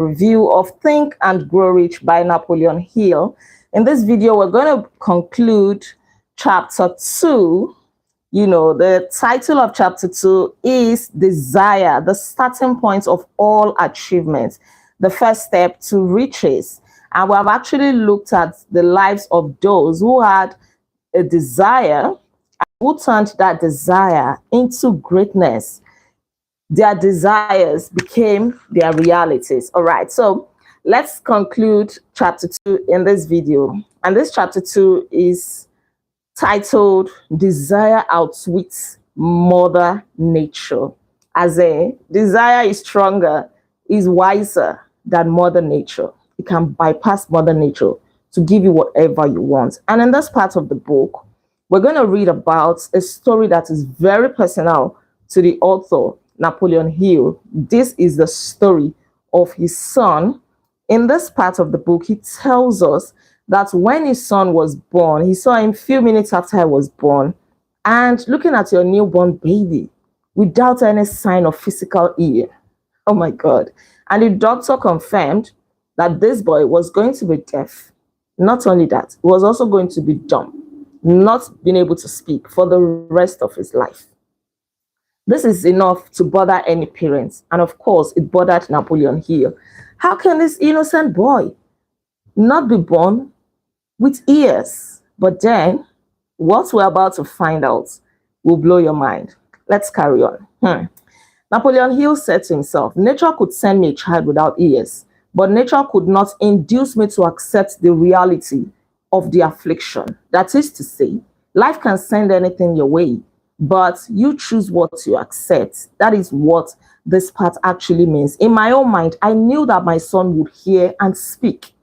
review of Think and Grow Rich by Napoleon Hill. In this video, we're going to conclude chapter 2. You know, the title of chapter 2 is Desire, the starting point of all achievements, the first step to riches. And we have actually looked at the lives of those who had a desire, who turned that desire into greatness. Their desires became their realities. All right, so let's conclude chapter 2 in this video. And this chapter 2 is titled Desire Outwits Mother Nature. As a desire is stronger, is wiser than Mother Nature. It can bypass Mother Nature to give you whatever you want. And in this part of the book, we're going to read about a story that is very personal to the author, Napoleon Hill. This is the story of his son. In this part of the book, he tells us that when his son was born, he saw him a few minutes after he was born, and looking at your newborn baby without any sign of physical ear. Oh my God. And the doctor confirmed that this boy was going to be deaf. Not only that, he was also going to be dumb, not being able to speak for the rest of his life. This is enough to bother any parents. And of course, it bothered Napoleon Hill. How can this innocent boy not be born with ears? But then, what we're about to find out will blow your mind. Let's carry on. Napoleon Hill said to himself, nature could send me a child without ears, but nature could not induce me to accept the reality of the affliction. That is to say, life can send anything your way, but you choose what you accept. That is what this part actually means. In my own mind, I knew that my son would hear and speak.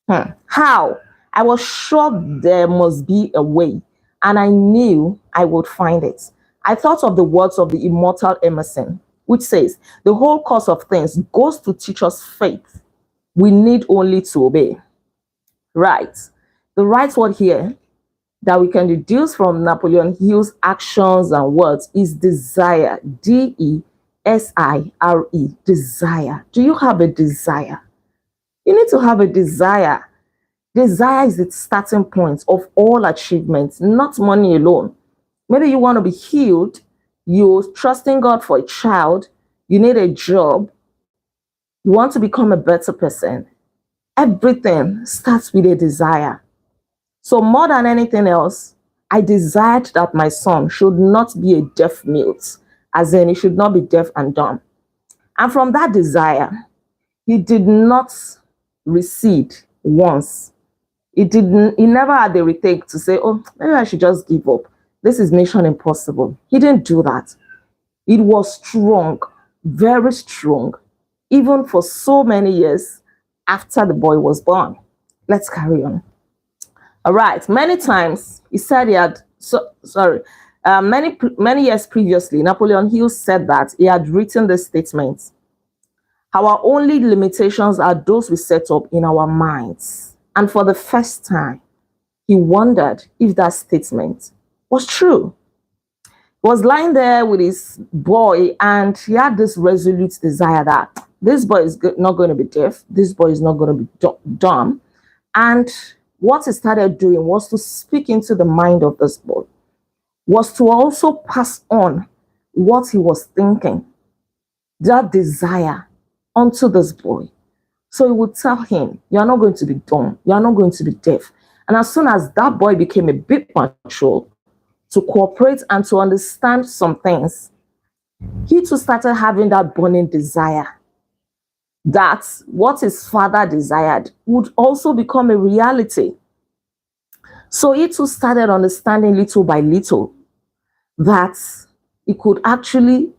How? I was sure there must be a way, and I knew I would find it. I thought of the words of the immortal Emerson, which says, the whole course of things goes to teach us faith. We need only to obey. Right. The right word here that we can deduce from Napoleon Hill's actions and words is desire. D-E-S-I-R-E. Desire. Do you have a desire? You need to have a desire. Desire is the starting point of all achievements, not money alone. Maybe you want to be healed. You're trusting God for a child. You need a job. You want to become a better person. Everything starts with a desire. So more than anything else, I desired that my son should not be a deaf mute, as in he should not be deaf and dumb. And from that desire, he did not recede once. He never had the retake to say, oh, maybe I should just give up. This is mission impossible. He didn't do that. It was strong, very strong, even for so many years after the boy was born. Let's carry on. All right. Many times he said he had, many years previously, Napoleon Hill said that he had written this statement. Our only limitations are those we set up in our minds. And for the first time, he wondered if that statement was true. He was lying there with his boy, and he had this resolute desire that this boy is not going to be deaf, this boy is not going to be dumb. And what he started doing was to speak into the mind of this boy, was to also pass on what he was thinking, that desire, onto this boy. So he would tell him, you're not going to be dumb, you're not going to be deaf. And as soon as that boy became a bit mature to cooperate and to understand some things, he too started having that burning desire that what his father desired would also become a reality. So he too started understanding little by little that he could actually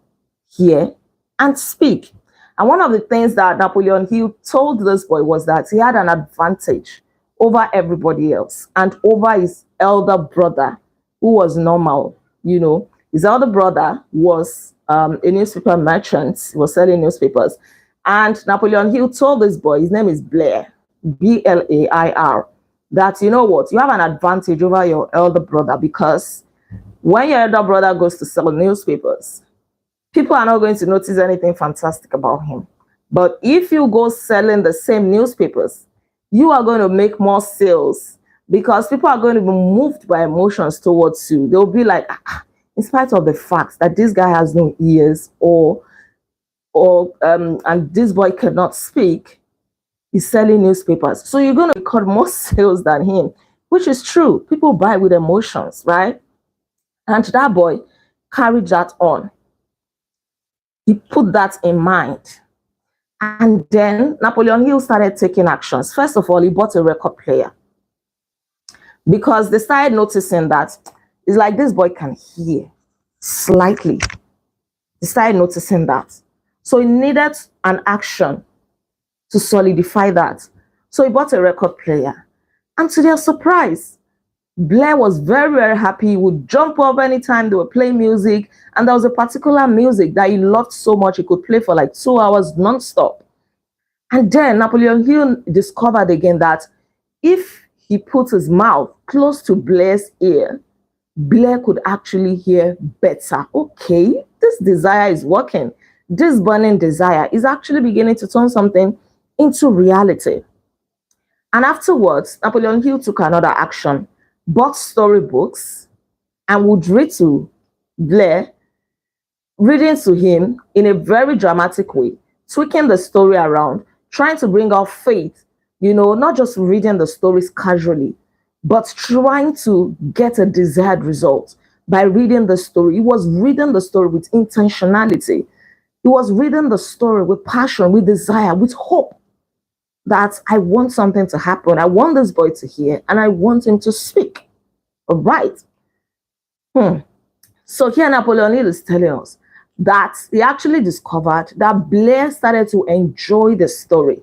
hear and speak. And one of the things that Napoleon Hill told this boy was that he had an advantage over everybody else and over his elder brother, who was normal. You know, his elder brother was a newspaper merchant. He was selling newspapers. And Napoleon Hill told this boy, his name is Blair, B-L-A-I-R, that, you know what, you have an advantage over your elder brother, because when your elder brother goes to sell newspapers, people are not going to notice anything fantastic about him. But if you go selling the same newspapers, you are going to make more sales because people are going to be moved by emotions towards you. They'll be like, in spite of the fact that this guy has no ears and this boy cannot speak, he's selling newspapers. So you're going to record more sales than him, which is true. People buy with emotions, right? And that boy carried that on. He put that in mind. And then Napoleon Hill started taking actions. First of all, he bought a record player because they started noticing that it's like this boy can hear slightly. They started noticing that. So he needed an action to solidify that. So he bought a record player. And to their surprise, Blair was very, very happy. He would jump up anytime they were playing music. And there was a particular music that he loved so much, he could play for like 2 hours nonstop. And then Napoleon Hill discovered again that if he put his mouth close to Blair's ear, Blair could actually hear better. Okay, this desire is working. This burning desire is actually beginning to turn something into reality. And afterwards, Napoleon Hill took another action, bought storybooks, and would read to Blair, reading to him in a very dramatic way, tweaking the story around, trying to bring out faith, not just reading the stories casually, but trying to get a desired result by reading the story. He was reading the story with intentionality. He was reading the story with passion, with desire, with hope that I want something to happen. I want this boy to hear, and I want him to speak. All right. So here Napoleon Hill is telling us that he actually discovered that Blair started to enjoy the story.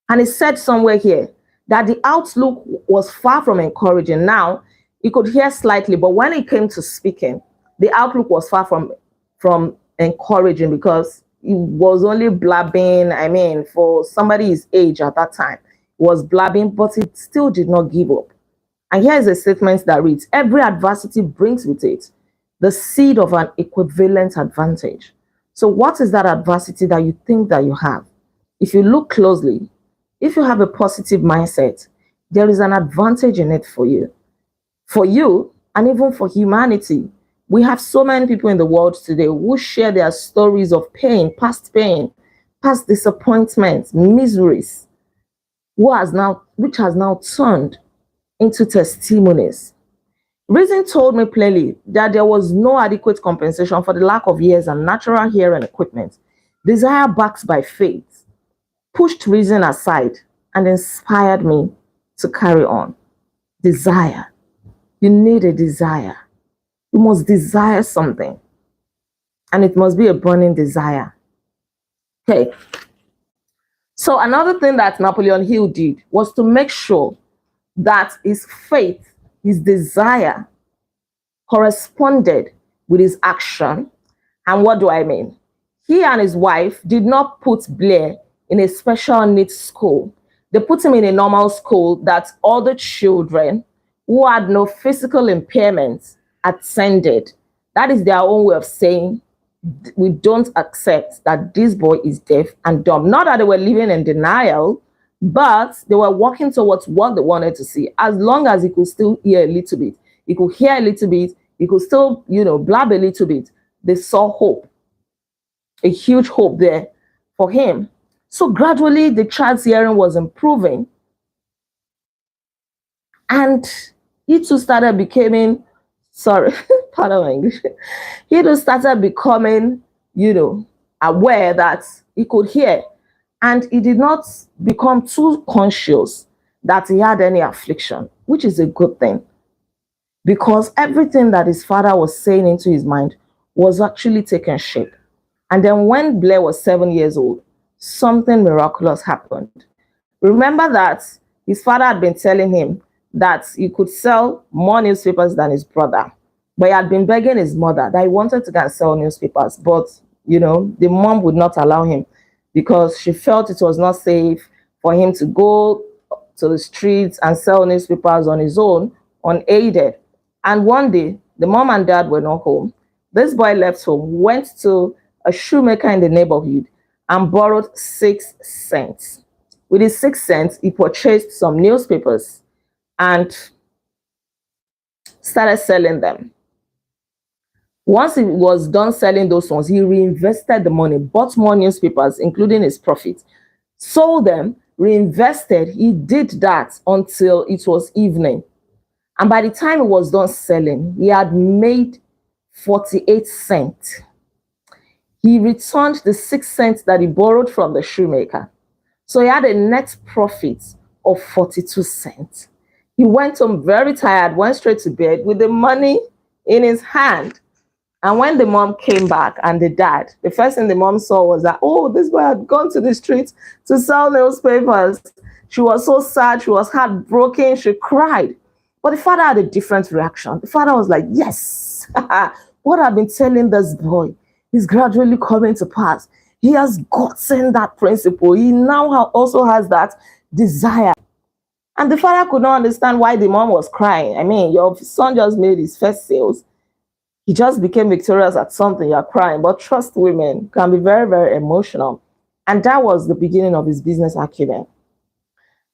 And he said somewhere here that the outlook was far from encouraging. Now, he could hear slightly, but when it came to speaking, the outlook was far from encouraging because he was only blabbing. I mean, for somebody his age at that time, he was blabbing, but he still did not give up. And here is a statement that reads, every adversity brings with it the seed of an equivalent advantage. So what is that adversity that you think that you have? If you look closely, if you have a positive mindset, there is an advantage in it for you. For you, and even for humanity. We have so many people in the world today who share their stories of pain, past disappointments, miseries, which has now turned into testimonies. Reason told me plainly that there was no adequate compensation for the lack of ears and natural hearing equipment. Desire backed by faith pushed reason aside and inspired me to carry on. Desire. You need a desire. You must desire something. And it must be a burning desire. Okay. So another thing that Napoleon Hill did was to make sure that his faith, his desire, corresponded with his action. And what do I mean? He and his wife did not put Blair in a special needs school. They put him in a normal school that all the children who had no physical impairments attended. That is their own way of saying, we don't accept that this boy is deaf and dumb. Not that they were living in denial, but they were working towards what they wanted to see. As long as he could still hear a little bit, he could hear a little bit, he could still, blab a little bit. They saw hope, a huge hope there for him. So gradually the child's hearing was improving. And he too started becoming, pardon my English. He too started becoming, aware that he could hear. And he did not become too conscious that he had any affliction, which is a good thing. Because everything that his father was saying into his mind was actually taking shape. And then when Blair was 7 years old, something miraculous happened. Remember that his father had been telling him that he could sell more newspapers than his brother. But he had been begging his mother that he wanted to go and sell newspapers. But, the mom would not allow him because she felt it was not safe for him to go to the streets and sell newspapers on his own, unaided. And one day, the mom and dad were not home. This boy left home, went to a shoemaker in the neighborhood, and borrowed 6 cents. With his 6 cents, he purchased some newspapers and started selling them. Once he was done selling those ones, he reinvested the money, bought more newspapers, including his profit, sold them, reinvested. He did that until it was evening. And by the time he was done selling, he had made 48 cents. He returned the 6 cents that he borrowed from the shoemaker. So he had a net profit of 42 cents. He went home very tired, went straight to bed with the money in his hand. And when the mom came back and the dad, the first thing the mom saw was that, oh, this boy had gone to the streets to sell newspapers. She was so sad. She was heartbroken. She cried. But the father had a different reaction. The father was like, yes, what I've been telling this boy is gradually coming to pass. He has gotten that principle. He now also has that desire. And the father could not understand why the mom was crying. I mean, your son just made his first sales. He just became victorious at something, you're crying. But trust, women can be very, very emotional. And that was the beginning of his business acumen.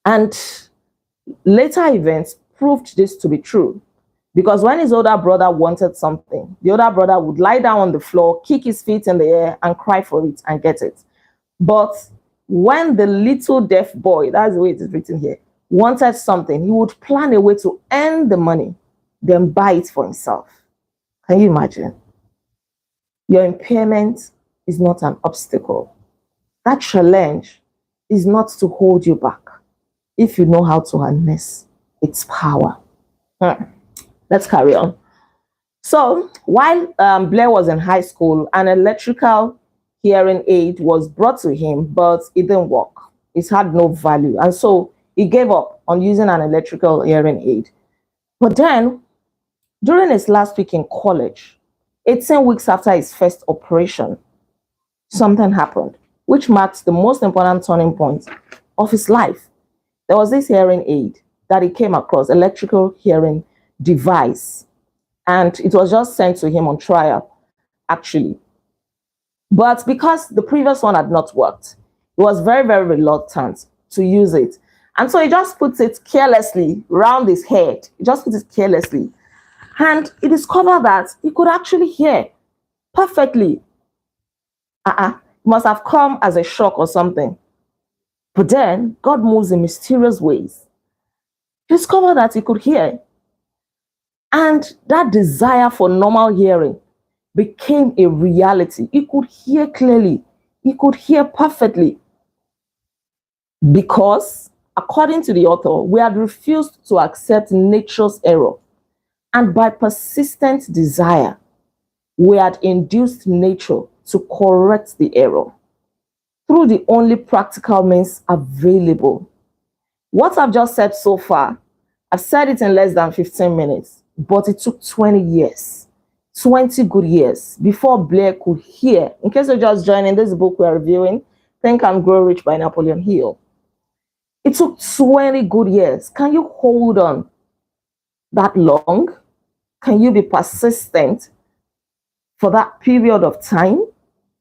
And later events proved this to be true. Because when his older brother wanted something, the older brother would lie down on the floor, kick his feet in the air, and cry for it and get it. But when the little deaf boy, that's the way it is written here, wanted something, he would plan a way to earn the money, then buy it for himself. Can you imagine? Your impairment is not an obstacle. That challenge is not to hold you back if you know how to harness its power. Let's carry on. So while Blair was in high school, an electrical hearing aid was brought to him, but it didn't work. It had no value. And so he gave up on using an electrical hearing aid. But then, during his last week in college, 18 weeks after his first operation, something happened, which marked the most important turning point of his life. There was this hearing aid that he came across, electrical hearing device, and it was just sent to him on trial, actually. But because the previous one had not worked, he was very, very reluctant to use it. And so he just puts it carelessly around his head. He just puts it carelessly. And he discovered that he could actually hear perfectly. It must have come as a shock or something. But then God moves in mysterious ways. He discovered that he could hear. And that desire for normal hearing became a reality. He could hear clearly. He could hear perfectly. Because, according to the author, we had refused to accept nature's error. And by persistent desire, we had induced nature to correct the error through the only practical means available. What I've just said so far, I've said it in less than 15 minutes, but it took 20 years, 20 good years before Blair could hear. In case you're just joining, this book we're reviewing, Think and Grow Rich by Napoleon Hill. It took 20 good years. Can you hold on that long? Can you be persistent for that period of time,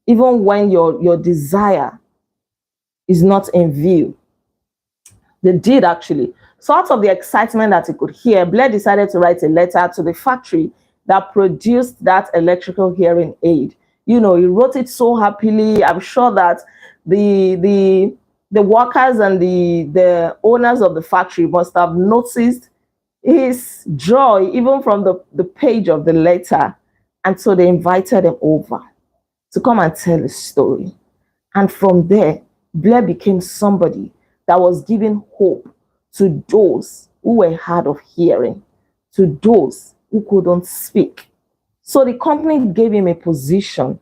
even when your desire is not in view? They did, actually. So out of the excitement that he could hear, Blair decided to write a letter to the factory that produced that electrical hearing aid. You know, he wrote it so happily. I'm sure that the workers and the owners of the factory must have noticed his joy even from the page of the letter. And so they invited him over to come and tell his story. And from there, Blair became somebody that was giving hope to those who were hard of hearing, to those who couldn't speak. So the company gave him a position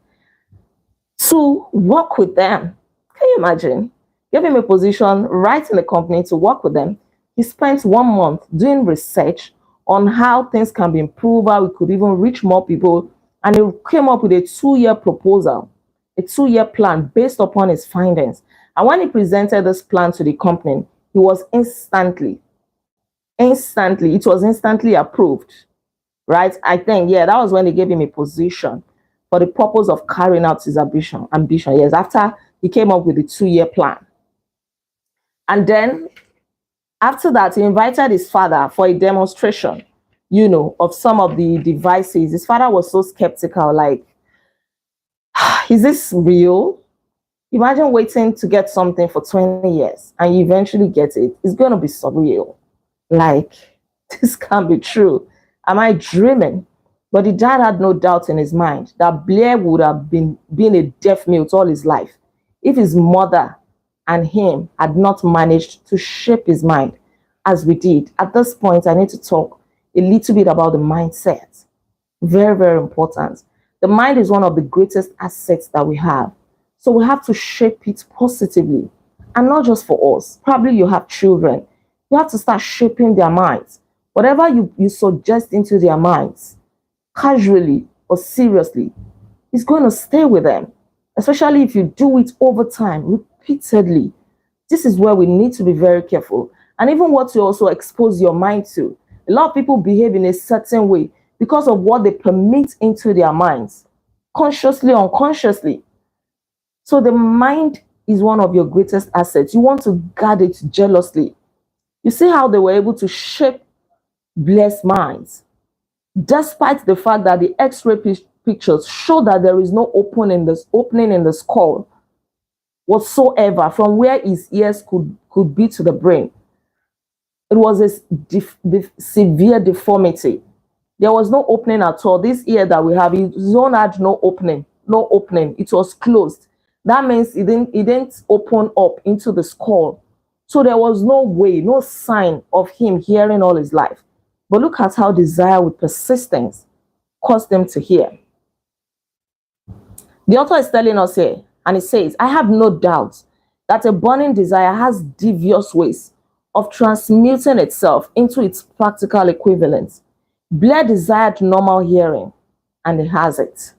to work with them. Can you imagine? Gave him a position right in the company to work with them. He spent 1 month doing research on how things can be improved, how we could even reach more people. And he came up with a 2-year proposal, a 2-year plan based upon his findings. And when he presented this plan to the company, he was instantly, it was instantly approved, right? I think, yeah, that was when they gave him a position for the purpose of carrying out his ambition. Yes, after he came up with a 2-year plan. And then after that, he invited his father for a demonstration, of some of the devices. His father was so skeptical, like, is this real? Imagine waiting to get something for 20 years and you eventually get it. It's going to be surreal. Like, this can't be true. Am I dreaming? But the dad had no doubt in his mind that Blair would have been a deaf mute all his life if his mother and him had not managed to shape his mind as we did. At this point, I need to talk a little bit about the mindset. Very, very important. The mind is one of the greatest assets that we have. So we have to shape it positively, and not just for us. Probably you have children. You have to start shaping their minds. Whatever you suggest into their minds, casually or seriously, is going to stay with them, especially if you do it over time, repeatedly. This is where we need to be very careful. And even what you also expose your mind to. A lot of people behave in a certain way because of what they permit into their minds, consciously, unconsciously. So the mind is one of your greatest assets. You want to guard it jealously. You see how they were able to shape Blair's minds, despite the fact that the X-ray pictures show that there is no opening in the skull whatsoever from where his ears could be to the brain. It was a severe deformity. There was no opening at all. This ear that we have, his own had no opening. It was closed. That means it didn't open up into the skull. So there was no way, no sign of him hearing all his life. But look at how desire with persistence caused them to hear. The author is telling us here, and it says, I have no doubt that a burning desire has devious ways of transmuting itself into its practical equivalent. Blair desired normal hearing, and he has it.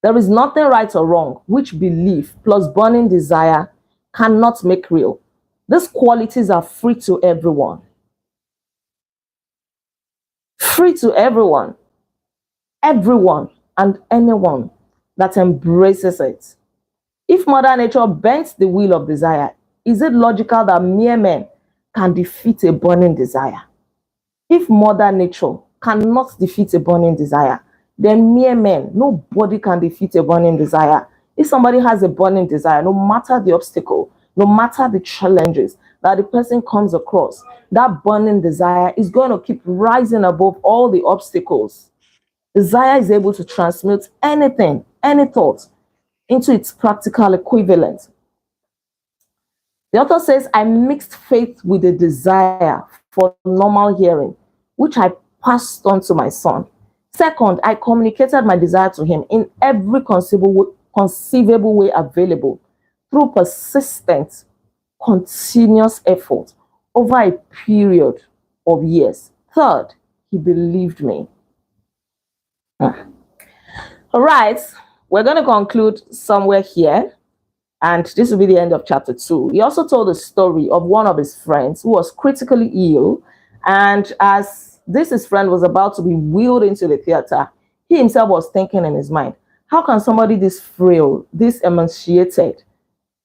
There is nothing right or wrong which belief plus burning desire cannot make real. These qualities are free to everyone. Free to everyone. Everyone and anyone that embraces it. If Mother Nature bends the wheel of desire, is it logical that mere men can defeat a burning desire? If Mother Nature cannot defeat a burning desire, then mere men, nobody can defeat a burning desire. If somebody has a burning desire, no matter the obstacle, no matter the challenges that the person comes across, that burning desire is going to keep rising above all the obstacles. Desire is able to transmute anything, any thought, into its practical equivalent. The author says, I mixed faith with a desire for normal hearing, which I passed on to my son. Second, I communicated my desire to him in every conceivable way available through persistent, continuous effort over a period of years. Third, he believed me. All right, we're going to conclude somewhere here, and this will be the end of chapter 2. He also told the story of one of his friends who was critically ill, and as his friend was about to be wheeled into the theater, he himself was thinking in his mind, how can somebody this frail, this emaciated,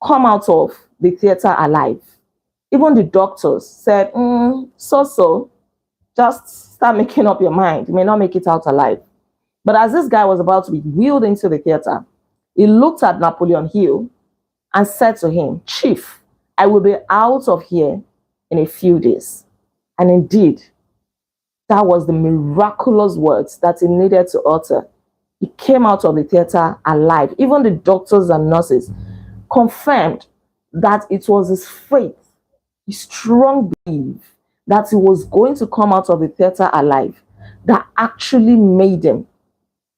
come out of the theater alive? Even the doctors said, just start making up your mind. You may not make it out alive. But as this guy was about to be wheeled into the theater, he looked at Napoleon Hill and said to him, Chief, I will be out of here in a few days. And indeed, that was the miraculous words that he needed to utter. He came out of the theater alive. Even the doctors and nurses confirmed that it was his faith, his strong belief that he was going to come out of the theater alive, that actually made him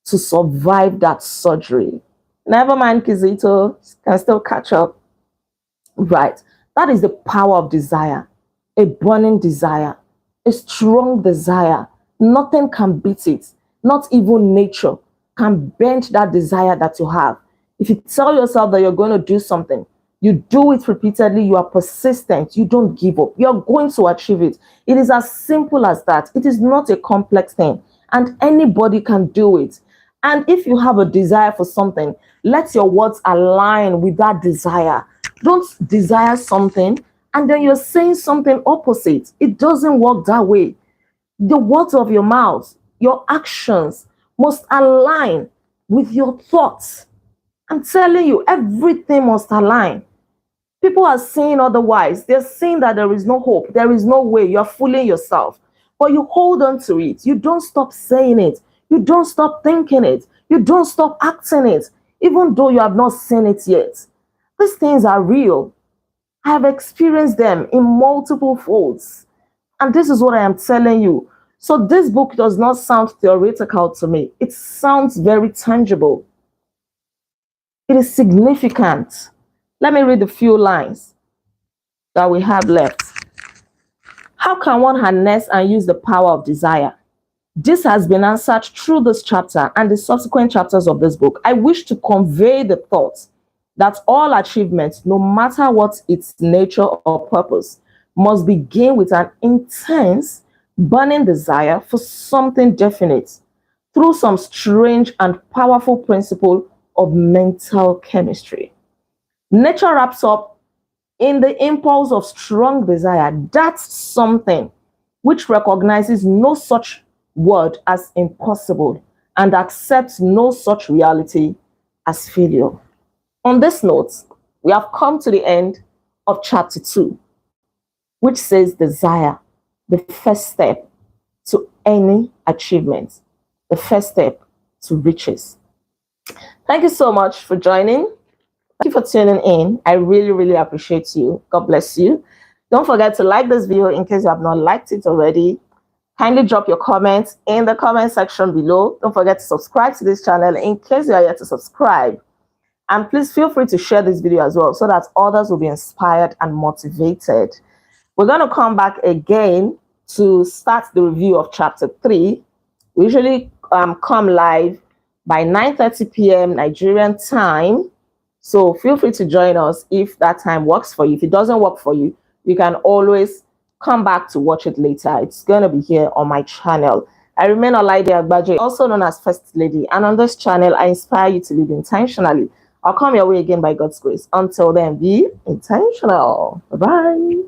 to survive that surgery. Never mind, Kizito can still catch up. Right. That is the power of desire, a burning desire, a strong desire. Nothing can beat it. Not even nature can bend that desire that you have. If you tell yourself that you're going to do something, you do it repeatedly, you are persistent, you don't give up, you're going to achieve it. It is as simple as that. It is not a complex thing, and anybody can do it. And if you have a desire for something, let your words align with that desire. Don't desire something and then you're saying something opposite. It doesn't work that way. The words of your mouth, your actions must align with your thoughts. I'm telling you, everything must align. People are saying otherwise. They're saying that there is no hope. There is no way. You're fooling yourself. But you hold on to it. You don't stop saying it. You don't stop thinking it. You don't stop acting it, even though you have not seen it yet. These things are real. I have experienced them in multiple folds. And this is what I am telling you. So this book does not sound theoretical to me. It sounds very tangible. It is significant. Let me read the few lines that we have left. How can one harness and use the power of desire? This has been answered through this chapter and the subsequent chapters of this book. I wish to convey the thought that all achievements, no matter what its nature or purpose, must begin with an intense, burning desire for something definite through some strange and powerful principle of mental chemistry. Nature wraps up in the impulse of strong desire. That's something which recognizes no such word as impossible and accepts no such reality as failure. On this note, we have come to the end of chapter 2, which says desire, the first step to any achievement, the first step to riches. Thank you so much for joining. Thank you for tuning in. I really, really appreciate you. God bless you. Don't forget to like this video in case you have not liked it already. Kindly drop your comments in the comment section below. Don't forget to subscribe to this channel in case you are yet to subscribe. And please feel free to share this video as well so that others will be inspired and motivated. We're going to come back again to start the review of chapter 3. We usually come live by 9:30 p.m. Nigerian time. So feel free to join us if that time works for you. If it doesn't work for you, you can always come back to watch it later. It's going to be here on my channel. I remain Olaide Agbaje, also known as First Lady. And on this channel, I inspire you to live intentionally. I'll come your way again by God's grace. Until then, be intentional. Bye-bye.